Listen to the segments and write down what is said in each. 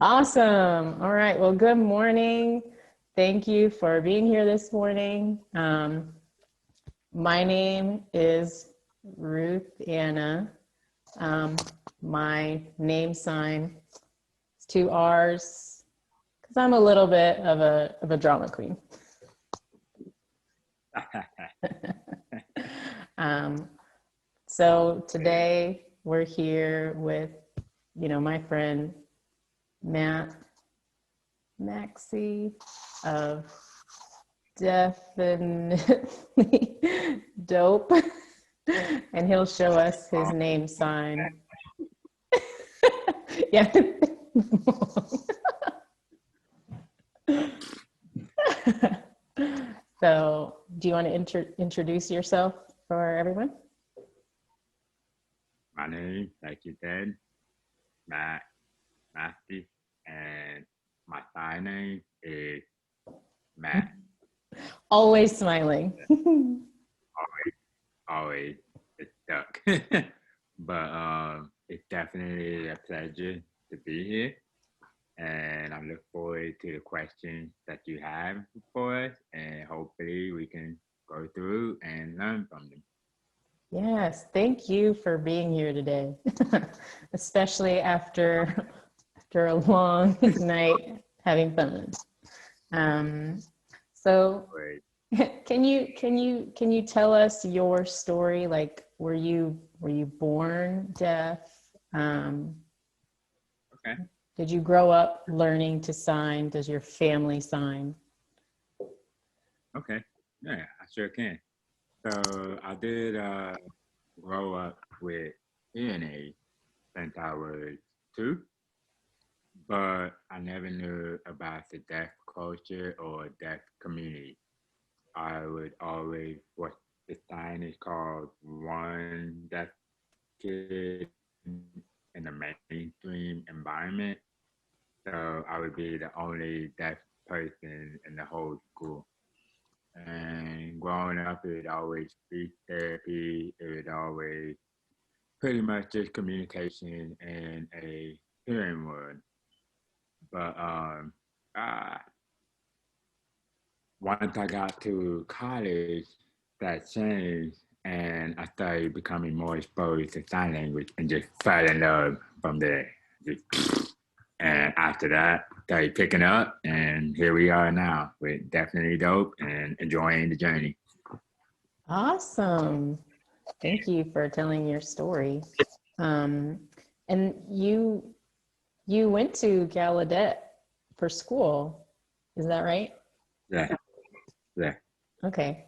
Awesome. All right. Well, good morning. Thank you for being here this morning. My name is Ruth Anna. Um, my name sign is two R's because I'm a little bit of a drama queen. So today we're here with, my friend Maxey of Definitely Dope, and he'll show us his name sign. Yeah. So, do you want to introduce yourself for everyone? My name, like you said, Maxey, and my sign name is Matt. Always smiling. Always, it's stuck. But it's definitely a pleasure to be here, and I look forward to the questions that you have for us, and hopefully we can go through and learn from them. Yes, thank you for being here today, especially after a long night having fun. So Wait, can you tell us your story? Like, were you born deaf? Um, okay, did you grow up learning to sign? Does your family sign? okay, yeah, I sure can. So I did grow up with hearing aids since I was two, but I never knew about the deaf culture or deaf community. I would always what the sign is called one deaf kid in a mainstream environment. So I would be the only deaf person in the whole school. And growing up, it would always speech therapy. It would always pretty much just communication in a hearing word. But uh, once I got to college, that changed, and I started becoming more exposed to sign language and just fell in love from there. And after that, started picking up, and here we are now with Definitely Dope and enjoying the journey. Awesome. Thank you for telling your story. Um, and you went to Gallaudet for school, is that right? Yeah, yeah. Okay.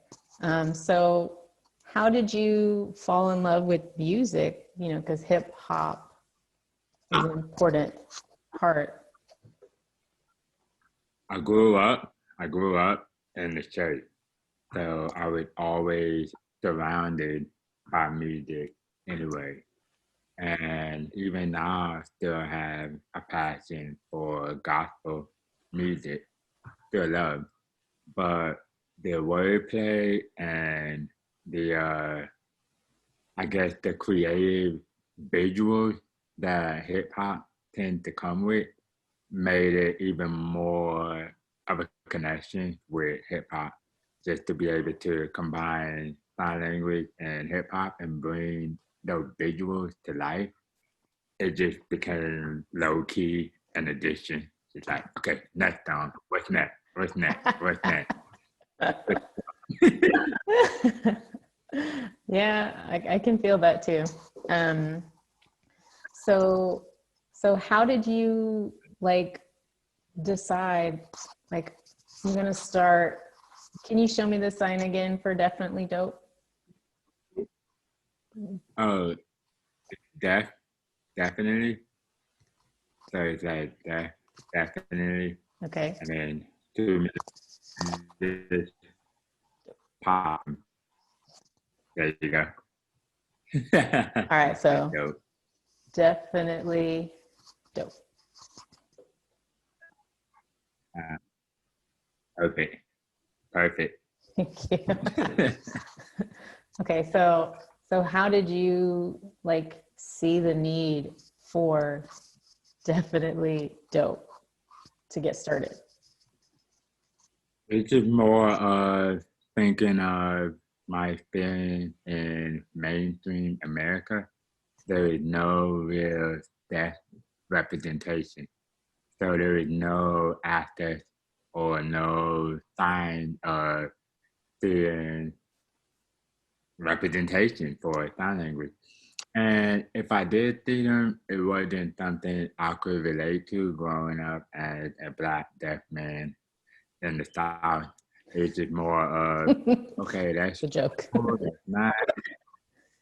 So how did you fall in love with music? Because hip hop is an important part. I grew up. I grew up in the church, so I was always surrounded by music anyway. And even now, I still have a passion for gospel music, still love. But the wordplay and the I guess the creative visuals that hip hop tend to come with made it even more of a connection with hip hop. Just to be able to combine sign language and hip hop and bring those visuals to life, it just became low key an addiction. It's like, okay, next song. What's next? What's next? What's next? Yeah, I can feel that too. Um, so so how did you like decide like I'm gonna start? Can you show me the sign again for Definitely Dope? Oh, def, definitely. So it's like definitely, Okay. and then 2 minutes just pop. There you go. All right. So Dope. Definitely Dope. Uh, okay, perfect. Thank you. Okay. So how did you like see the need for definitely dope to get started. It's just more of thinking of my experience in mainstream America. There is no real deaf representation. So there is no access or no sign of seeing representation for sign language. And if I did see them, it wasn't something I could relate to growing up as a Black deaf man in the South. It's just more of, okay, It's that's a joke. cool, that's nice.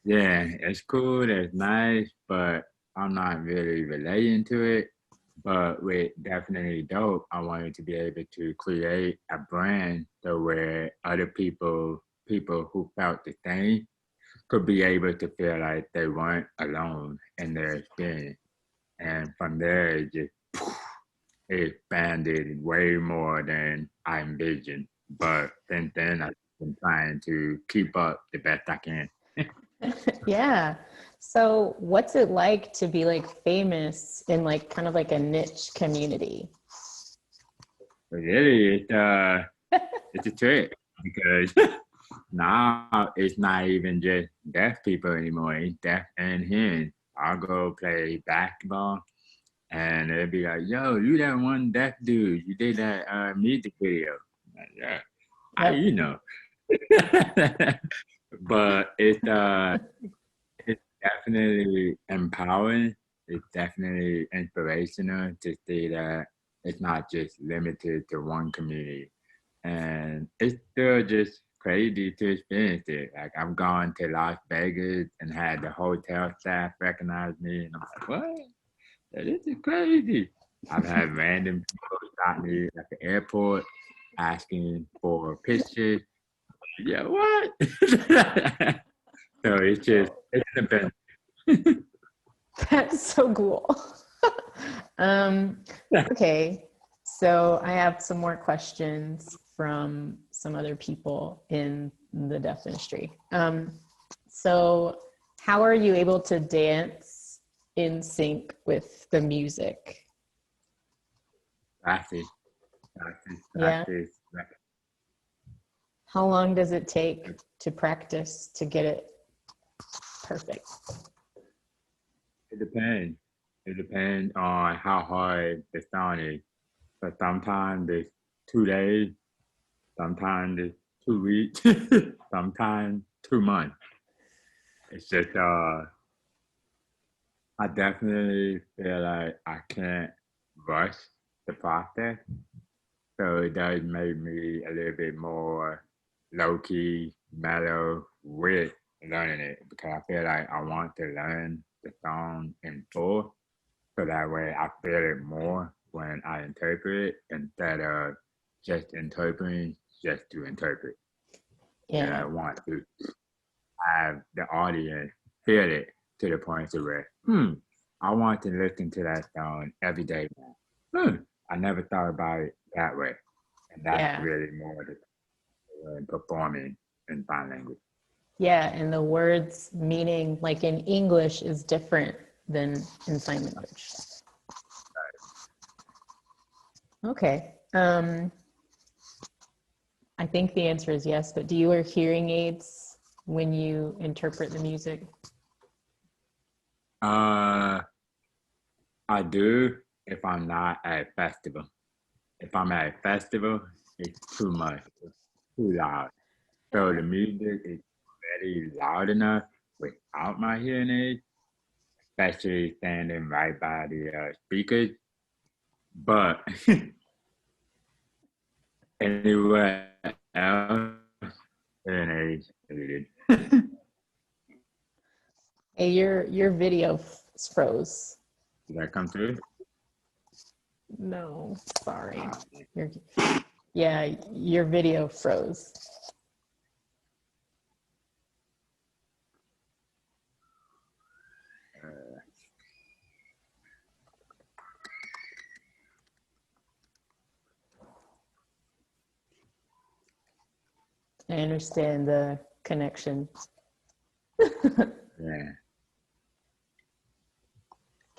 Yeah, it's cool, that's nice, but I'm not really relating to it. But with Definitely Dope, I wanted to be able to create a brand so where other people who felt the same, could be able to feel like they weren't alone in their experience. And from there, it just it expanded way more than I envisioned. But since then, I've been trying to keep up the best I can. Yeah. So what's it like to be like famous in like kind of like a niche community? But really, it's a trick because now it's not even just deaf people anymore. It's deaf and hearing. I'll go play basketball and they'll be like, yo, you that one deaf dude. You did that music video. I'm like, yeah. How Yep. you know? But it's definitely empowering. It's definitely inspirational to see that it's not just limited to one community. And it's still just crazy to experience it. Like I've gone to Las Vegas and had the hotel staff recognize me and I'm like, what? This is crazy. I've had random people stop me at the airport asking for pictures. Yeah, what? So it's a been. That's so cool. Okay. So I have some more questions from some other people in the deaf industry. So how are you able to dance in sync with the music? Practice, practice, Yeah. practice. How long does it take to practice to get it perfect? It depends. It depends on how hard the sound is. But sometimes it's 2 days, sometimes it's 2 weeks, sometimes 2 months. It's just I definitely feel like I can't rush the process. So it does make me a little bit more low key, mellow with learning it because I feel like I want to learn the song in full. So that way I feel it more when I interpret it instead of just interpreting just to interpret. And I Yeah. want to have the audience feel it to the point to where, I want to listen to that song every day. I never thought about it that way. And that's Yeah. really more the performing in sign language. Yeah. And the words meaning like in English is different than in sign language. Okay. I think the answer is yes, but do you wear hearing aids when you interpret the music? Uh, I do if I'm not at a festival. If I'm at a festival, it's too much, it's too loud. So the music is very loud enough without my hearing aid, especially standing right by the speakers. But anywhere else, hearing aids needed. Hey, your video froze. Did that come through? No, sorry. Uh, Your, yeah, your video froze. I understand the connection. yeah.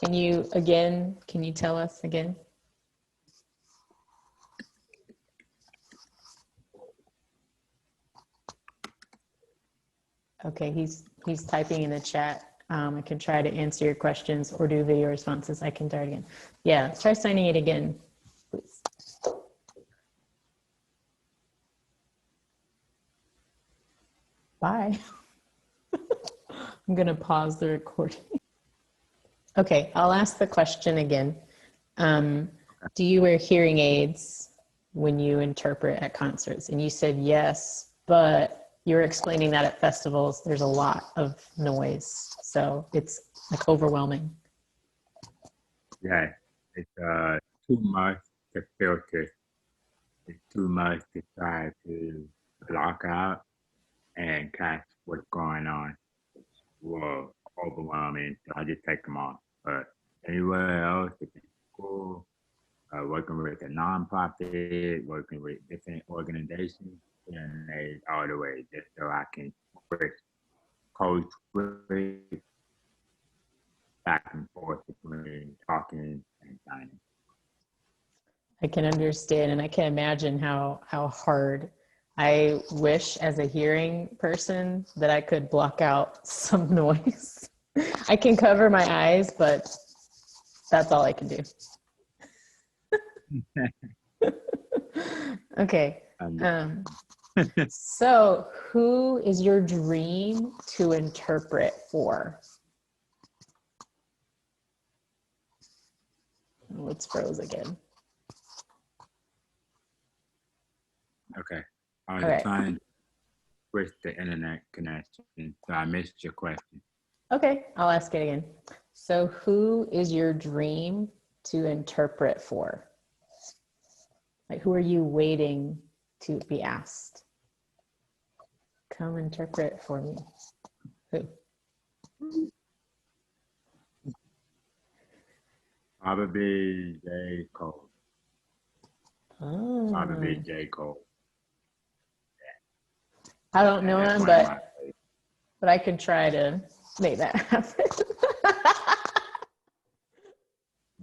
Can you tell us again? Okay, he's typing in the chat. I can try to answer your questions or do video responses. I can start again. Yeah, try signing it again, please. Bye. I'm gonna pause the recording. Okay, I'll ask the question again. Do you wear hearing aids when you interpret at concerts? And you said yes, but you were explaining that at festivals, there's a lot of noise. So it's like overwhelming. Yeah, it's too much to filter. It's too much to try to block out and catch what's going on. Whoa, overwhelming. So I just take them off. But anywhere else, if it's cool, working with a nonprofit, working with different organizations, and they all the way just so I can switch, code switch back and forth between talking and signing. I can understand, and I can imagine how hard. I wish as a hearing person that I could block out some noise. I can cover my eyes, but that's all I can do. Okay. So who is your dream to interpret for? Oh, it's froze again. Okay. I was trying to switch the internet connection, so I missed your question. Okay, I'll ask it again. So who is your dream to interpret for? Like, who are you waiting to be asked? Come interpret for me. Who? Probably J. Cole. Oh. Probably J. Cole. I don't know him, but I can try to make that happen.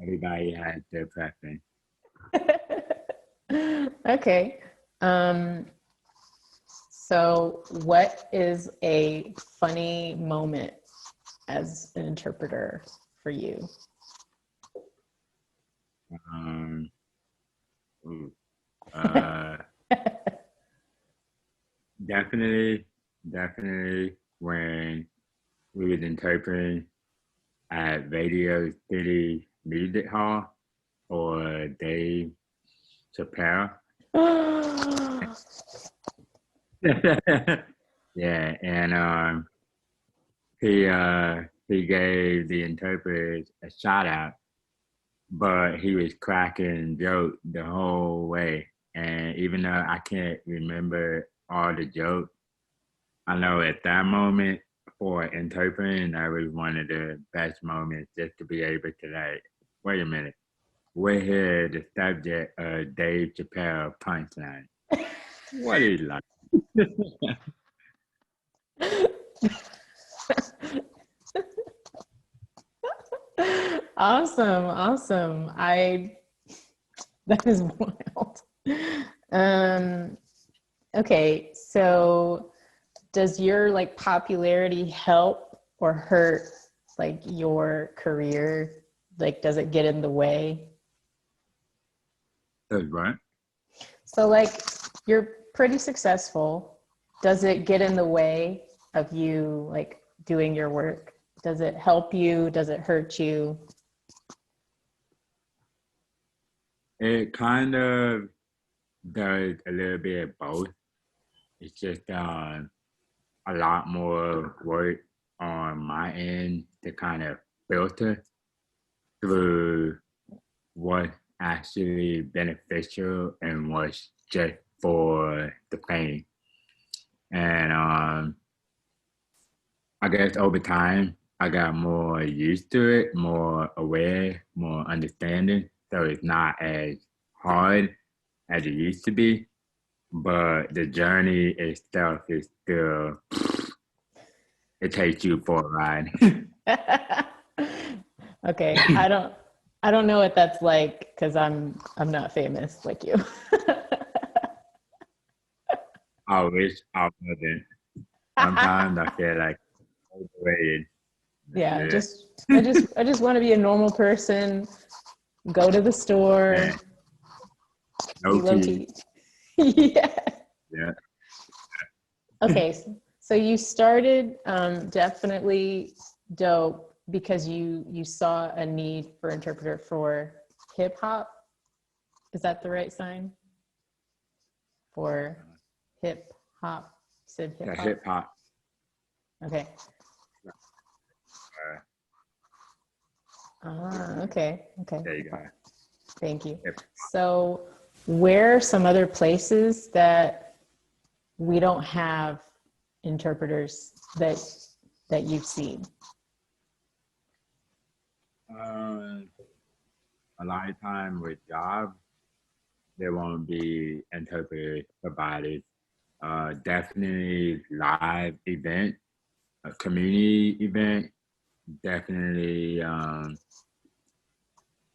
Everybody has their preference. Okay. So what is a funny moment as an interpreter for you? Definitely when we was interpreting at Radio City Music Hall or Dave Chappelle. Yeah, and he gave the interpreters a shout out, but he was cracking jokes the whole way. And even though I can't remember all the jokes, I know at that moment for interpreting, that was one of the best moments just to be able to like, wait a minute, we're here the subject of Dave Chappelle punchline. What is like? Awesome. That is wild. Okay, so does your like popularity help or hurt like your career? Like, does it get in the way? That's right. So like, you're pretty successful. Does it get in the way of you like doing your work? Does it help you? Does it hurt you? It kind of does a little bit of both. It's just a lot more work on my end to kind of filter through what's actually beneficial and what's just for the fame. And I guess over time, I got more used to it, more aware, more understanding. So it's not as hard as it used to be, but the journey itself is still, it takes you for a ride. Okay, I don't know what that's like because I'm not famous like you. I wish I wasn't. Sometimes I feel like overrated. Yeah, Yeah, I just want to be a normal person, go to the store, man. No be low key. key. Yeah. Yeah. Okay, so you started definitely dope because you saw a need for interpreter for hip hop. Is that the right sign? For hip hop. You said hip The hop? hip hop. Okay. Uh, Ah, okay. Okay. there you Hip go. hop. Thank you. Hip. So, where are some other places that we don't have interpreters that you've seen? Um, a lot of time with jobs, there won't be interpreters provided. Definitely live event, a community event. Definitely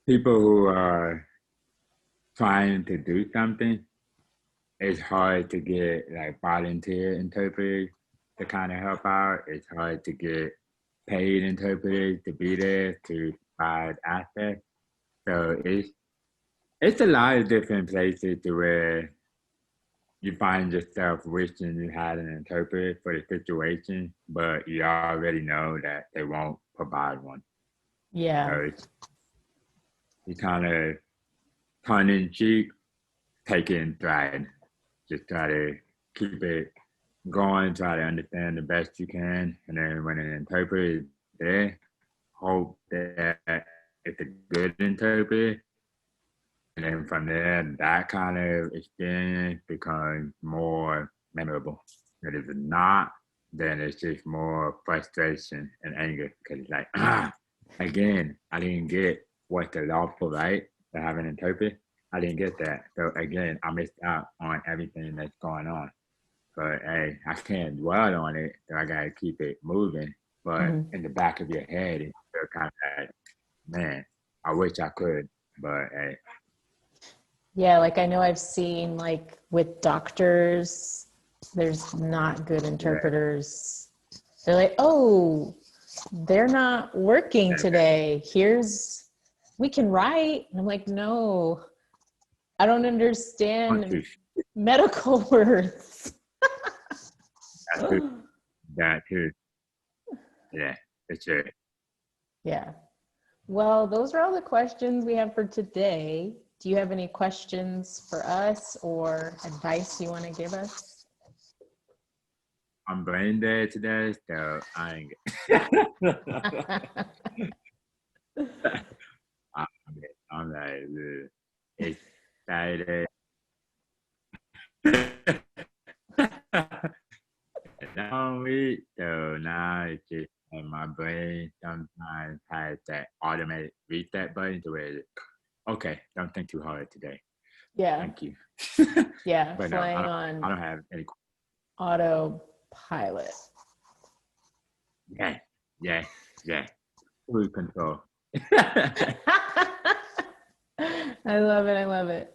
people who are trying to do something. It's hard to get like volunteer interpreters to kind of help out. It's hard to get paid interpreters to be there to provide access. So it's a lot of different places to where you find yourself wishing you had an interpreter for the situation, but you already know that they won't provide one. Yeah. So you kind of tongue in cheek, take it in stride. Just try to keep it going, try to understand the best you can, and then when an interpreter is there, hope that it's a good interpreter. And then from there, that kind of experience becomes more memorable. But if it's not, then it's just more frustration and anger because it's like, again, I didn't get what the lawful right to have an interpreter. I didn't get that. So again, I missed out on everything that's going on. But hey, I can't dwell on it. So I gotta keep it moving. But Mhm. in the back of your head, it's still kind of like, man, I wish I could. But hey, Yeah, like I know I've seen like with doctors, there's not good yeah, interpreters. They're like, oh, they're not working today. We can write. And I'm like, no, I don't want to understand medical words. that too, that too. Yeah, it's it. Yeah. Well, those are all the questions we have for today. Do you have any questions for us or advice you want to give us? I'm brain dead today, so I ain't. I'm, I'm like, it's Saturday. Long week, so now it's just in my brain sometimes has that automatic reset button to where, okay, don't think too hard today. Yeah. Thank you. Yeah. But no, Flying I on don't have any. autopilot. Yeah, yeah, yeah. Cruise control. I love it. I love it.